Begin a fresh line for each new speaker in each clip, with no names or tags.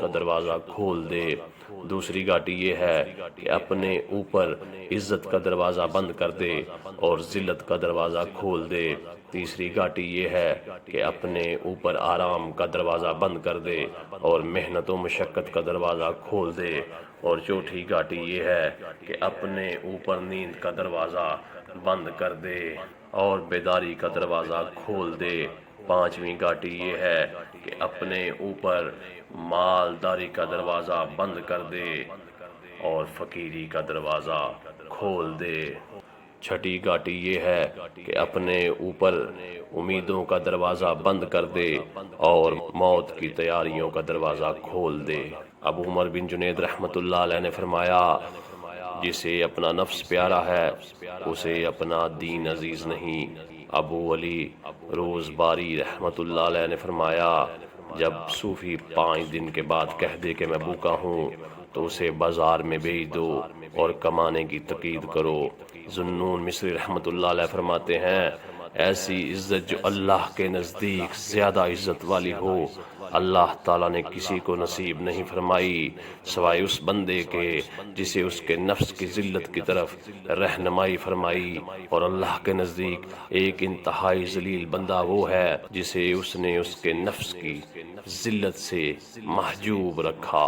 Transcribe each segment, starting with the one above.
کا دروازہ کھول دے۔ دوسری گھاٹی یہ ہے کہ اپنے اوپر عزت کا دروازہ بند کر دے اور ذلت کا دروازہ کھول دے۔ تیسری گھاٹی یہ ہے کہ اپنے اوپر آرام کا دروازہ بند کر دے اور محنت و مشقت کا دروازہ کھول دے۔ اور چوتھی گھاٹی یہ ہے کہ اپنے اوپر نیند کا دروازہ بند کر دے اور بیداری کا دروازہ کھول دے۔ پانچویں گھاٹی یہ ہے کہ اپنے اوپر مالداری کا دروازہ بند کر دے اور فقیری کا دروازہ کھول دے۔ چھٹی گھاٹی یہ ہے کہ اپنے اوپر امیدوں کا دروازہ بند کر دے اور موت کی تیاریوں کا دروازہ کھول دے۔ ابو عمر بن جنید رحمۃ اللہ علیہ نے فرمایا، جسے اپنا نفس پیارا ہے اسے اپنا دین عزیز نہیں۔ ابو علی روزباری رحمۃ اللہ علیہ نے فرمایا، جب صوفی 5 دن کے بعد کہہ دے کہ میں بھوکا ہوں تو اسے بازار میں بھیج دو اور کمانے کی تقید کرو۔ ذوالنون مصری رحمۃ اللہ علیہ فرماتے ہیں، ایسی عزت جو اللہ کے نزدیک زیادہ عزت والی ہو اللہ تعالیٰ نے کسی کو نصیب نہیں فرمائی سوائے اس بندے کے جسے اس کے نفس کی ذلت کی طرف رہنمائی فرمائی، اور اللہ کے نزدیک ایک انتہائی ذلیل بندہ وہ ہے جسے اس نے اس کے نفس کی ذلت سے محجوب رکھا۔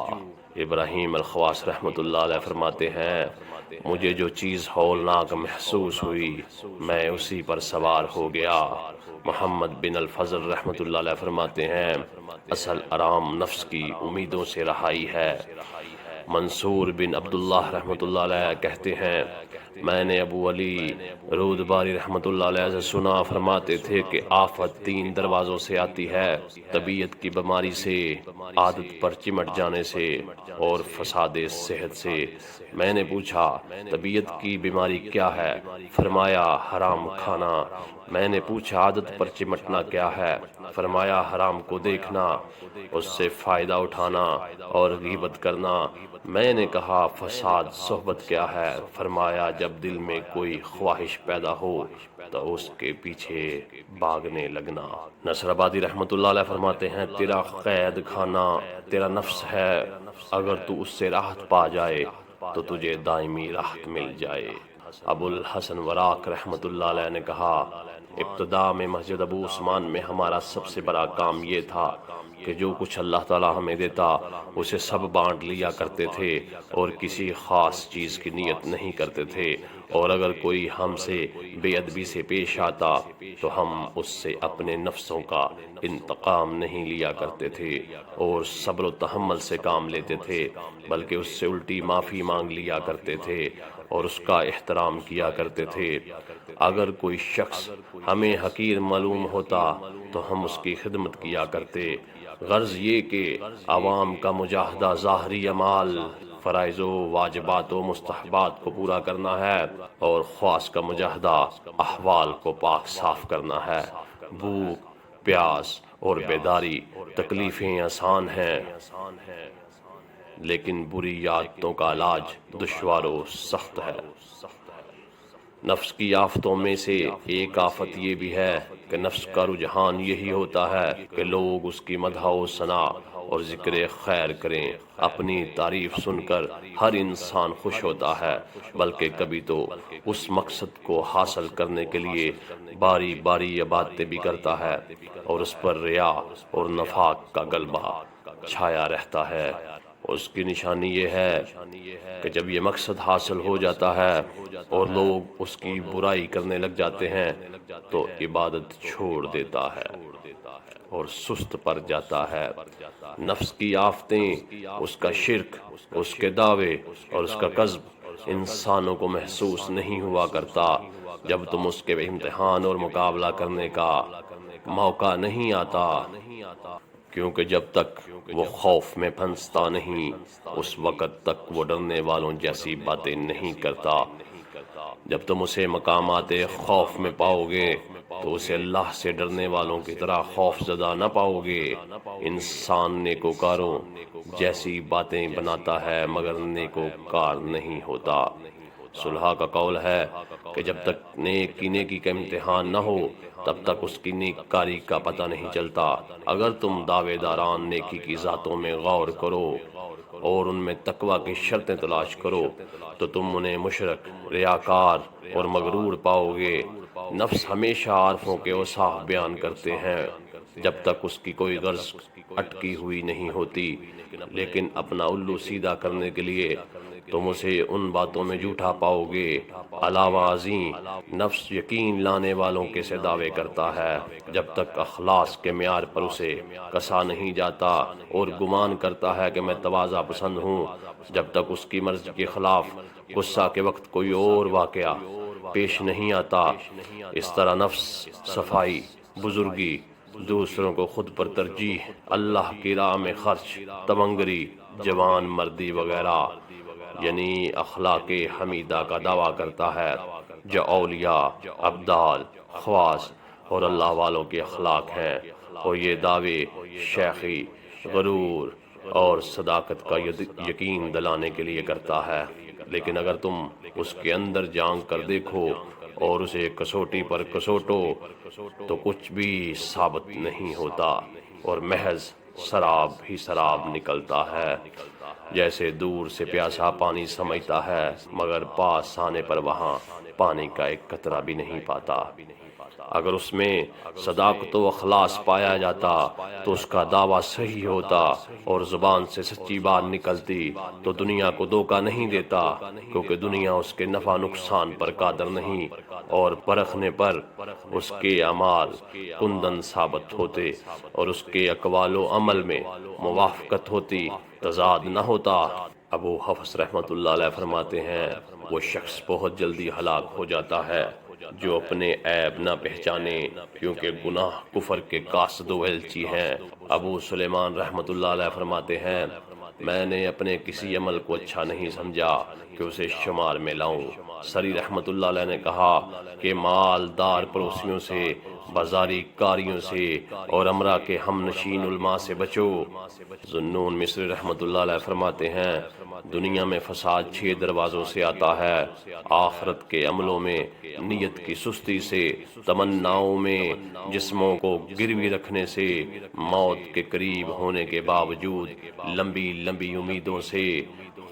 ابراہیم الخواص رحمۃ اللہ علیہ فرماتے ہیں، مجھے جو چیز ہولناک محسوس ہوئی میں اسی پر سوار ہو گیا۔ محمد بن الفضل رحمۃ اللہ علیہ فرماتے ہیں، اصل آرام نفس کی امیدوں سے رہائی ہے۔ منصور بن عبداللہ رحمۃ اللہ علیہ کہتے ہیں، میں نے ابو علی رودباری رحمۃ اللہ علیہ سے سنا فرماتے تھے کہ آفت 3 دروازوں سے آتی ہے، طبیعت کی بیماری سے، عادت پر چمٹ جانے سے اور فساد صحت سے۔ میں نے پوچھا طبیعت کی بیماری کیا ہے؟ فرمایا حرام کھانا۔ میں نے پوچھا عادت پر چمٹنا کیا ہے؟ فرمایا حرام کو دیکھنا، اس سے فائدہ اٹھانا اور غیبت کرنا۔ میں نے کہا فساد صحبت کیا ہے؟ فرمایا جب دل میں کوئی خواہش پیدا ہو تو اس کے پیچھے بھاگنے لگنا۔ نصر آبادی رحمۃ اللہ علیہ فرماتے ہیں، تیرا قید خانہ تیرا نفس ہے، اگر تو اس سے راحت پا جائے تو تجھے دائمی راحت مل جائے۔ ابو الحسن وراق رحمۃ اللہ علیہ نے کہا، ابتدا میں مسجد ابو عثمان میں ہمارا سب سے بڑا کام یہ تھا کہ جو کچھ اللہ تعالیٰ ہمیں دیتا اسے سب بانٹ لیا کرتے تھے اور کسی خاص چیز کی نیت نہیں کرتے تھے، اور اگر کوئی ہم سے بے ادبی سے پیش آتا تو ہم اس سے اپنے نفسوں کا انتقام نہیں لیا کرتے تھے اور صبر و تحمل سے کام لیتے تھے، بلکہ اس سے الٹی معافی مانگ لیا کرتے تھے اور اس کا احترام کیا کرتے تھے۔ اگر کوئی شخص ہمیں حقیر معلوم ہوتا تو ہم اس کی خدمت کیا کرتے۔ غرض یہ کہ عوام کا مجاہدہ ظاہری اعمال فرائض و واجبات و مستحبات کو پورا کرنا ہے اور خواص کا مجاہدہ احوال کو پاک صاف کرنا ہے۔ بھوک، پیاس اور بیداری تکلیفیں آسان ہیں لیکن بری عادتوں کا علاج دشوار و سخت ہے۔ نفس کی آفتوں میں سے ایک آفت یہ بھی ہے کہ نفس کا رجحان یہی ہوتا ہے کہ لوگ اس کی مدح و ثنا اور ذکر خیر کریں۔ اپنی تعریف سن کر ہر انسان خوش ہوتا ہے، بلکہ کبھی تو اس مقصد کو حاصل کرنے کے لیے باری باری عبادتیں بھی کرتا ہے اور اس پر ریا اور نفاق کا غلبہ چھایا رہتا ہے۔ اس کی نشانی یہ ہے کہ جب یہ مقصد حاصل ہو جاتا ہے اور لوگ اس کی برائی کرنے لگ جاتے ہیں تو عبادت چھوڑ دیتا ہے اور سست پڑ جاتا ہے۔ نفس کی آفتیں، اس کا شرک، اس کے دعوے اور اس کا کذب انسانوں کو محسوس نہیں ہوا کرتا جب تم اس کے امتحان اور مقابلہ کرنے کا موقع نہیں آتا، کیونکہ جب تک وہ خوف میں پھنستا نہیں اس وقت تک وہ ڈرنے والوں جیسی باتیں نہیں کرتا۔ جب تم اسے مقامات خوف میں پاؤ گے تو اسے اللہ سے ڈرنے والوں کی طرح خوف زدہ نہ پاؤ گے۔ انسان نیکوکاروں جیسی باتیں بناتا ہے مگر نیکوکار نہیں ہوتا۔ صلحاء کا قول ہے کہ جب تک نیکی کا امتحان نہ ہو تب تک اس کی نیک کاری کا پتہ نہیں چلتا۔ اگر تم دعوے داران نیکی کی ذاتوں میں غور کرو اور ان میں تقوی کی شرطیں تلاش کرو تو تم انہیں مشرک، ریاکار اور مغرور پاؤ گے۔ نفس ہمیشہ عارفوں کے اوصاف بیان کرتے ہیں جب تک اس کی کوئی غرض اٹکی ہوئی نہیں ہوتی، لیکن اپنا الو سیدھا کرنے کے لیے تم اسے ان باتوں میں جھوٹا پاؤ گے۔ علاوہ ازیں نفس یقین لانے والوں کے سے دعوے کرتا ہے جب تک اخلاص کے معیار پر اسے کسا نہیں جاتا، اور گمان کرتا ہے کہ میں تواضع پسند ہوں جب تک اس کی مرضی کے خلاف غصہ کے وقت کوئی اور واقعہ پیش نہیں آتا۔ اس طرح نفس صفائی، بزرگی، دوسروں کو خود پر ترجیح، اللہ کی راہ میں خرچ، تمنگری، جوان مردی وغیرہ یعنی اخلاق حمیدہ کا دعویٰ کرتا ہے جو اولیاء، ابدال، خواص اور اللہ والوں کے اخلاق ہیں، اور یہ دعوے شیخی، غرور اور صداقت کا یقین دلانے کے لیے کرتا ہے۔ لیکن اگر تم اس کے اندر جھانک کر دیکھو اور اسے کسوٹی پر کسوٹو تو کچھ بھی ثابت نہیں ہوتا اور محض سراب ہی سراب نکلتا ہے، جیسے دور سے پیاسا پانی سمجھتا ہے مگر پاس آنے پر وہاں پانی کا ایک قطرہ بھی نہیں پاتا۔ اگر اس میں صداقت و اخلاص پایا جاتا تو اس کا دعویٰ صحیح ہوتا اور زبان سے سچی بات نکلتی تو دنیا کو دھوکہ نہیں دیتا، کیونکہ دنیا اس کے نفع نقصان پر قادر نہیں، اور پرکھنے پر اس کے اعمال کندن ثابت ہوتے اور اس کے اقوال و عمل میں موافقت ہوتی، تضاد نہ ہوتا۔ ابو حفص رحمۃ اللہ علیہ فرماتے ہیں وہ شخص بہت جلدی ہلاک ہو جاتا ہے جو اپنے عیب نہ پہچانے، کیونکہ گناہ کفر کے قاصد و ایلچی ہیں۔ ابو سلیمان رحمۃ اللہ علیہ فرماتے ہیں میں نے اپنے کسی عمل کو اچھا نہیں سمجھا کہ اسے شمار میں لاؤں۔ سری رحمۃ اللہ علیہ نے کہا کہ مالدار پڑوسیوں سے، بازاری کاریوں سے اور امرا کے ہم نشین علماء سے بچو۔ ذوالنون مصری رحمۃ اللہ علیہ فرماتے ہیں دنیا میں فساد 6 دروازوں سے آتا ہے، آخرت کے عملوں میں، نیت کی سستی سے، تمناؤں میں، جسموں کو گروی رکھنے سے، موت کے قریب ہونے کے باوجود لمبی لمبی امیدوں سے،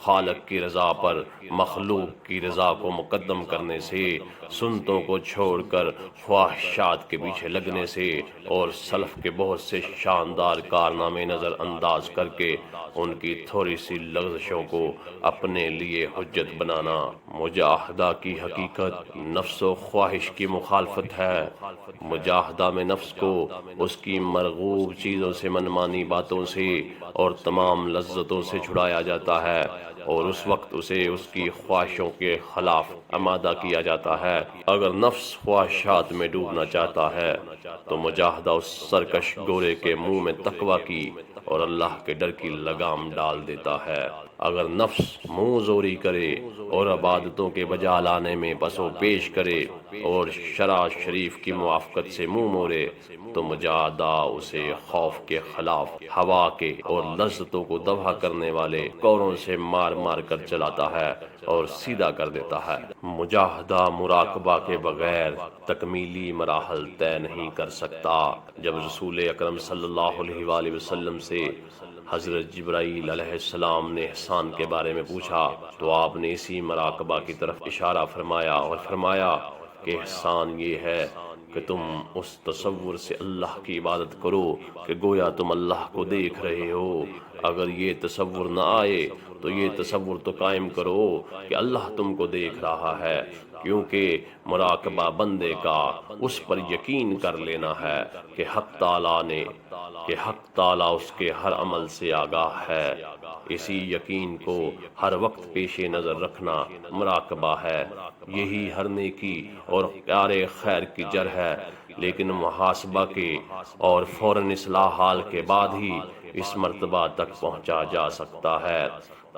خالق کی رضا پر مخلوق کی رضا کو مقدم کرنے سے، سنتوں کو چھوڑ کر خواہشات کے پیچھے لگنے سے، اور سلف کے بہت سے شاندار کارنامے نظر انداز کر کے ان کی تھوڑی سی لغزشوں کو اپنے لیے حجت بنانا۔ مجاہدہ کی حقیقت نفس و خواہش کی مخالفت ہے۔ مجاہدہ میں نفس کو اس کی مرغوب چیزوں سے، منمانی باتوں سے اور تمام لذتوں سے چھڑایا جاتا ہے، اور اس وقت اسے اس کی خواہشوں کے خلاف آمادہ کیا جاتا ہے۔ اگر نفس خواہشات میں ڈوبنا چاہتا ہے تو مجاہدہ اس سرکش گورے کے منہ میں تقوی کی اور اللہ کے ڈر کی لگام ڈال دیتا ہے۔ اگر نفس منہ زوری کرے اور عبادتوں کے بجا لانے میں پس و پیش کرے اور شرع شریف کی موافقت سے منہ موڑے تو مجاہدہ اسے خوف کے خلاف ہوا کے اور لذتوں کو دفع کرنے والے کوروں سے مار مار کر چلاتا ہے اور سیدھا کر دیتا ہے۔ مجاہدہ مراقبہ کے بغیر تکمیلی مراحل طے نہیں کر سکتا۔ جب رسول اکرم صلی اللہ علیہ وآلہ وسلم سے حضرت جبرائیل علیہ السلام نے احسان کے بارے میں پوچھا تو آپ نے اسی مراقبہ کی طرف اشارہ فرمایا اور فرمایا کہ احسان یہ ہے کہ تم اس تصور سے اللہ کی عبادت کرو کہ گویا تم اللہ کو دیکھ رہے ہو۔ اگر یہ تصور نہ آئے تو یہ تصور تو قائم کرو کہ اللہ تم کو دیکھ رہا ہے، کیونکہ مراقبہ بندے کا اس پر یقین کر لینا ہے کہ حق تعالیٰ اس کے ہر عمل سے آگاہ ہے۔ اسی یقین کو ہر وقت پیش نظر رکھنا مراقبہ ہے۔ یہی ہر نیکی اور کار خیر کی جڑ ہے، لیکن محاسبہ کے اور فوراً اصلاح حال کے بعد ہی اس مرتبہ تک پہنچا جا سکتا ہے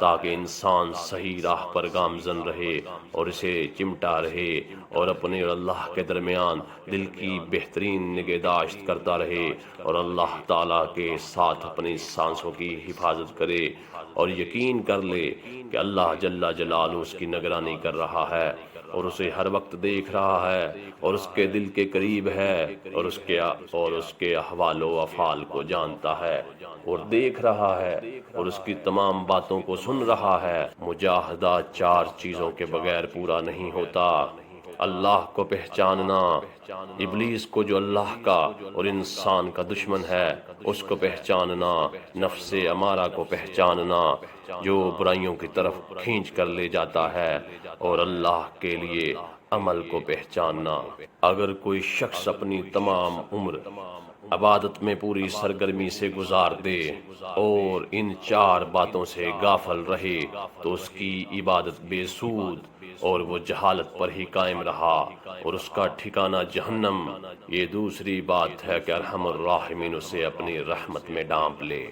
تاکہ انسان صحیح راہ پر گامزن رہے اور اسے چمٹا رہے اور اپنے اور اللہ کے درمیان دل کی بہترین نگہداشت کرتا رہے اور اللہ تعالیٰ کے ساتھ اپنی سانسوں کی حفاظت کرے اور یقین کر لے کہ اللہ جل جلالہ اس کی نگرانی کر رہا ہے اور اسے ہر وقت دیکھ رہا ہے اور اس کے دل کے قریب ہے اور اس کے احوال و افعال کو جانتا ہے اور دیکھ رہا ہے اور اس کی تمام باتوں کو سن رہا ہے۔ مجاہدہ 4 چیزوں کے بغیر پورا نہیں ہوتا: اللہ کو پہچاننا، ابلیس کو جو اللہ کا اور انسان کا دشمن ہے اس کو پہچاننا، نفس امارہ کو پہچاننا جو برائیوں کی طرف کھینچ کر لے جاتا ہے، اور اللہ کے لیے عمل کو پہچاننا۔ اگر کوئی شخص اپنی تمام عمر عبادت میں پوری سرگرمی سے گزار دے اور ان 4 باتوں سے غافل رہے تو اس کی عبادت بے سود اور وہ جہالت پر ہی قائم رہا اور اس کا ٹھکانہ جہنم۔ یہ دوسری بات ہے کہ ارحم الراحمین اسے اپنی رحمت میں ڈانپ لے۔